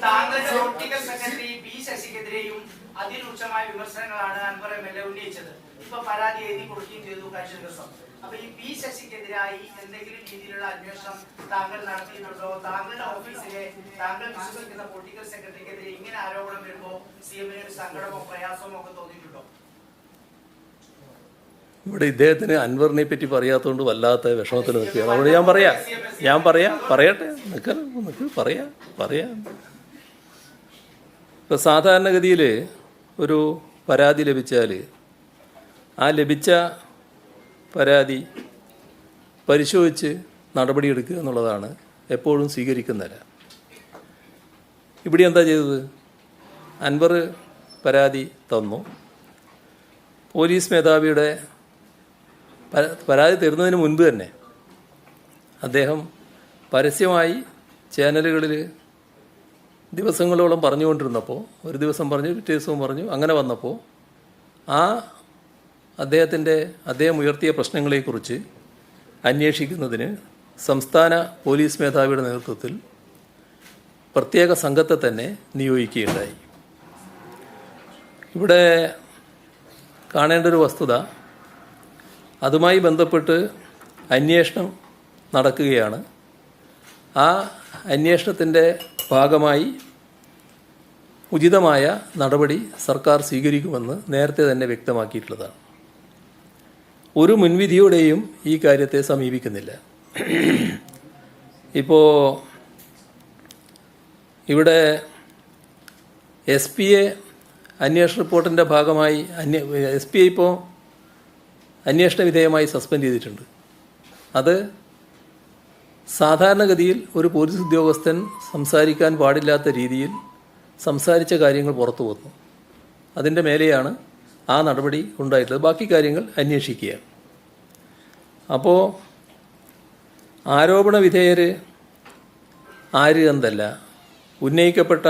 താങ്കളുടെ political secretary P ശശിക്കെതിരെയും അതിരൂക്ഷമായ വിമർശനങ്ങളാണ് Anwar MLA ഉന്നയിച്ചത്. ഇപ്പൊ പരാതി എഴുതി കൊടുക്കുകയും ചെയ്തു കഴിഞ്ഞ ദിവസം. അപ്പൊ ഈ പി ശശിക്കെതിരായി എന്തെങ്കിലും രീതിയിലുള്ള അന്വേഷണം താങ്കൾ നടത്തിയിട്ടുണ്ടോ? താങ്കളുടെ ഓഫീസിലെ താങ്കൾ വിശ്വസിക്കുന്ന പൊളിറ്റിക്കൽ സെക്രട്ടറിക്കെതിരെ ഇങ്ങനെ ആരോപണം വരുമ്പോ സിഎമ്മിന് ഒരു സങ്കടമോ പ്രയാസമോ ഒക്കെ തോന്നിയിട്ടുണ്ടോ? ഇവിടെ ഇദ്ദേഹത്തിന് അൻവറിനെ പറ്റി പറയാത്തതുകൊണ്ട് വല്ലാത്ത വിഷമത്തിൽ നിൽക്കുകയാണ്. അതുകൊണ്ട് പറയട്ടെ പറയാം. ഇപ്പം സാധാരണഗതിയിൽ ഒരു പരാതി ലഭിച്ചാൽ ആ ലഭിച്ച പരാതി പരിശോധിച്ച് നടപടിയെടുക്കുക എന്നുള്ളതാണ് എപ്പോഴും സ്വീകരിക്കുന്നില്ല. ഇവിടെ എന്താ ചെയ്തത്? അൻവർ പരാതി തന്നു. പോലീസ് മേധാവിയുടെ പരാതി തരുന്നതിന് മുൻപ് തന്നെ അദ്ദേഹം പരസ്യമായി ചാനലുകളിൽ ദിവസങ്ങളോളം പറഞ്ഞുകൊണ്ടിരുന്നപ്പോൾ, ഒരു ദിവസം പറഞ്ഞു, പിറ്റേ ദിവസവും പറഞ്ഞു, അങ്ങനെ വന്നപ്പോൾ അദ്ദേഹം ഉയർത്തിയ പ്രശ്നങ്ങളെക്കുറിച്ച് അന്വേഷിക്കുന്നതിന് സംസ്ഥാന പോലീസ് മേധാവിയുടെ നേതൃത്വത്തിൽ പ്രത്യേക സംഘത്തെ തന്നെ നിയോഗിക്കുകയുണ്ടായി. ഇവിടെ കാണേണ്ട ഒരു വസ്തുത, അതുമായി ബന്ധപ്പെട്ട് അന്വേഷണം നടക്കുകയാണ്. ആ അന്വേഷണത്തിൻ്റെ ഭാഗമായി ഉചിതമായ നടപടി സർക്കാർ സ്വീകരിക്കുമെന്ന് നേരത്തെ തന്നെ വ്യക്തമാക്കിയിട്ടുള്ളതാണ്. ഒരു മുൻവിധിയോടെയും ഈ കാര്യത്തെ സമീപിക്കുന്നില്ല. ഇപ്പോൾ ഇവിടെ SPA അന്വേഷണ റിപ്പോർട്ടിൻ്റെ ഭാഗമായി SPA ഇപ്പോൾ അന്വേഷണ വിധേയമായി സസ്പെൻഡ് ചെയ്തിട്ടുണ്ട്. അത് സാധാരണഗതിയിൽ ഒരു പോലീസ് ഉദ്യോഗസ്ഥൻ സംസാരിക്കാൻ പാടില്ലാത്ത രീതിയിൽ സംസാരിച്ച കാര്യങ്ങൾ പുറത്തു വന്നു. അതിൻ്റെ മേലെയാണ് ആ നടപടി ഉണ്ടായിട്ടുള്ളത്. ബാക്കി കാര്യങ്ങൾ അന്വേഷിക്കുകയാണ്. അപ്പോൾ ആരോപണ വിധേയർ ആര് എന്തല്ല, ഉന്നയിക്കപ്പെട്ട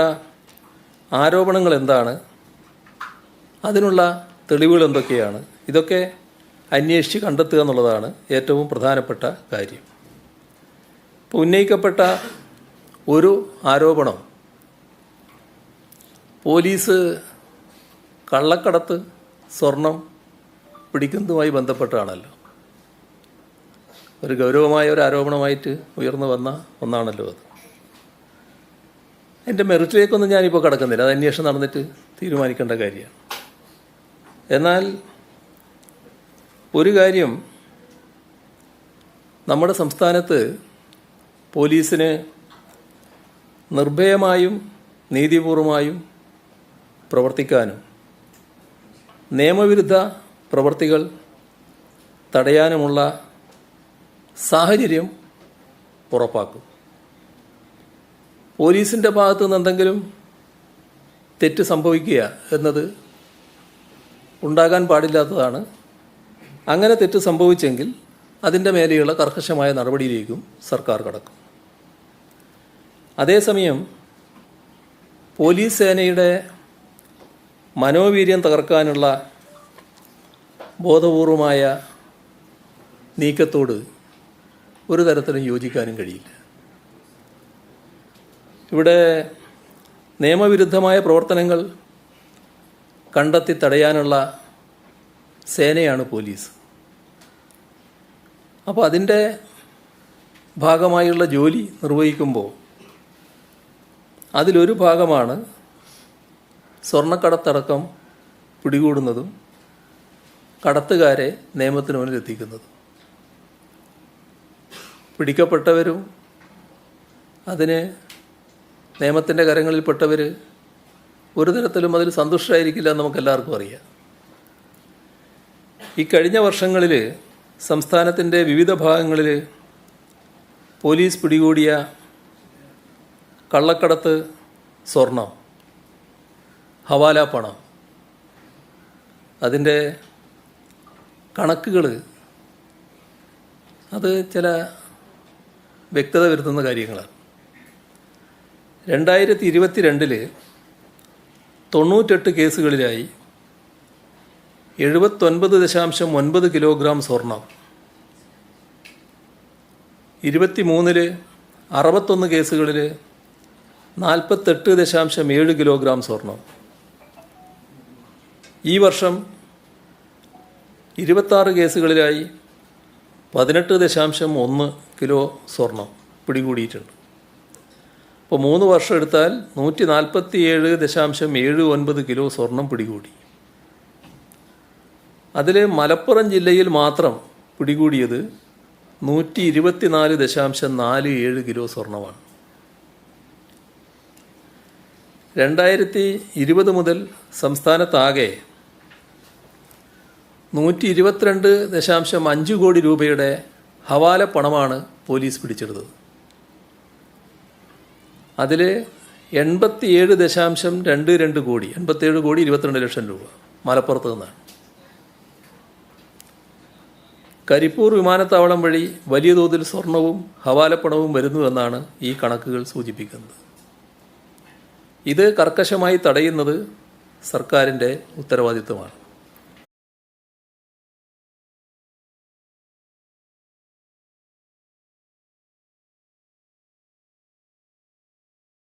ആരോപണങ്ങൾ എന്താണ്, അതിനുള്ള തെളിവുകൾ എന്തൊക്കെയാണ്, ഇതൊക്കെ അന്വേഷിച്ച് കണ്ടെത്തുക എന്നുള്ളതാണ് ഏറ്റവും പ്രധാനപ്പെട്ട കാര്യം. ഇപ്പോൾ ഉന്നയിക്കപ്പെട്ട ഒരു ആരോപണം പോലീസ് കള്ളക്കടത്ത് സ്വർണം പിടിക്കുന്നതുമായി ബന്ധപ്പെട്ടാണല്ലോ. ഒരു ഗൗരവമായ ഒരു ആരോപണമായിട്ട് ഉയർന്നു വന്ന ഒന്നാണല്ലോ അത്. എൻ്റെ മെറിറ്റിലേക്കൊന്നും ഞാനിപ്പോൾ കടക്കുന്നില്ല, അത് അന്വേഷണം നടന്നിട്ട് തീരുമാനിക്കേണ്ട കാര്യമാണ്. എന്നാൽ ഒരു കാര്യം, നമ്മുടെ സംസ്ഥാനത്ത് പോലീസിന് നിർഭയമായും നീതിപൂർവമായും പ്രവർത്തിക്കാനും നിയമവിരുദ്ധ പ്രവർത്തികൾ തടയാനുമുള്ള സാഹചര്യം ഉറപ്പാക്കും. പോലീസിൻ്റെ ഭാഗത്തു നിന്ന് എന്തെങ്കിലും തെറ്റ് സംഭവിക്കുക എന്നത് ഉണ്ടാകാൻ പാടില്ലാത്തതാണ്. അങ്ങനെ തെറ്റ് സംഭവിച്ചെങ്കിൽ അതിൻ്റെ മേലെയുള്ള കർക്കശമായ നടപടിയിലേക്കും സർക്കാർ കടക്കും. അതേസമയം പോലീസ് സേനയുടെ മനോവീര്യം തകർക്കാനുള്ള ബോധപൂർവമായ നീക്കത്തോട് ഒരു തരത്തിലും യോജിക്കാനും കഴിയില്ല. ഇവിടെ നിയമവിരുദ്ധമായ പ്രവർത്തനങ്ങൾ കണ്ടെത്തി തടയാനുള്ള സേനയാണ് പോലീസ്. അപ്പോൾ അതിൻ്റെ ഭാഗമായുള്ള ജോലി നിർവഹിക്കുമ്പോൾ അതിലൊരു ഭാഗമാണ് സ്വർണ്ണക്കടത്തടക്കം പിടികൂടുന്നതും കടത്തുകാരെ നിയമത്തിന് മുന്നിൽ എത്തിക്കുന്നതും. പിടിക്കപ്പെട്ടവരും അതിന് നിയമത്തിൻ്റെ കരങ്ങളിൽപ്പെട്ടവർ ഒരു തരത്തിലും അതിൽ സന്തുഷ്ടരായിരിക്കില്ല എന്ന് നമുക്കെല്ലാവർക്കും അറിയാം. ഈ കഴിഞ്ഞ വർഷങ്ങളിൽ സംസ്ഥാനത്തിൻ്റെ വിവിധ ഭാഗങ്ങളിൽ പോലീസ് പിടികൂടിയ കള്ളക്കടത്ത് സ്വർണം, ഹവാല പണം, അതിൻ്റെ കണക്കുകൾ അത് ചില വ്യക്തത വരുത്തുന്ന കാര്യങ്ങളാണ്. 2022 98 കേസുകളിലായി 79.9 കിലോഗ്രാം സ്വർണം, 23 61 കേസുകളിൽ 48.7 കിലോഗ്രാം സ്വർണം. ഈ വർഷം 26 കേസുകളിലായി 18.1 കിലോ സ്വർണം പിടികൂടിയിട്ടുണ്ട്. ഇപ്പോൾ 3 വർഷം എടുത്താൽ 147.79 കിലോ സ്വർണം പിടികൂടി. അതിൽ മലപ്പുറം ജില്ലയിൽ മാത്രം പിടികൂടിയത് 124.47 കിലോ സ്വർണമാണ്. 2020 മുതൽ സംസ്ഥാനത്താകെ 122.5 കോടി രൂപയുടെ ഹവാല പണമാണ് പോലീസ് പിടിച്ചെടുത്തത്. അതിൽ 87.22 കോടി 87 കോടി 22 ലക്ഷം രൂപ മലപ്പുറത്ത് നിന്നാണ്. കരിപ്പൂർ വിമാനത്താവളം വഴി വലിയ തോതിൽ സ്വർണവും ഹവാലപ്പണവും വരുന്നുവെന്നാണ് ഈ കണക്കുകൾ സൂചിപ്പിക്കുന്നത്. ഇത് കർക്കശമായി തടയുന്നത് സർക്കാരിൻ്റെ ഉത്തരവാദിത്തമാണ്.